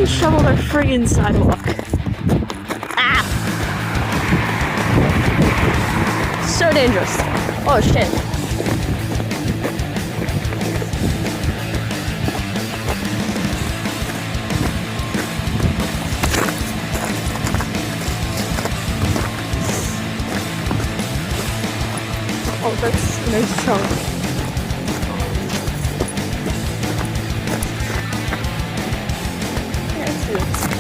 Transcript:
shovel our friggin' sidewalk. Ah! So dangerous. Oh shit. Oh, that's a nice chunk. Yeah, I see it.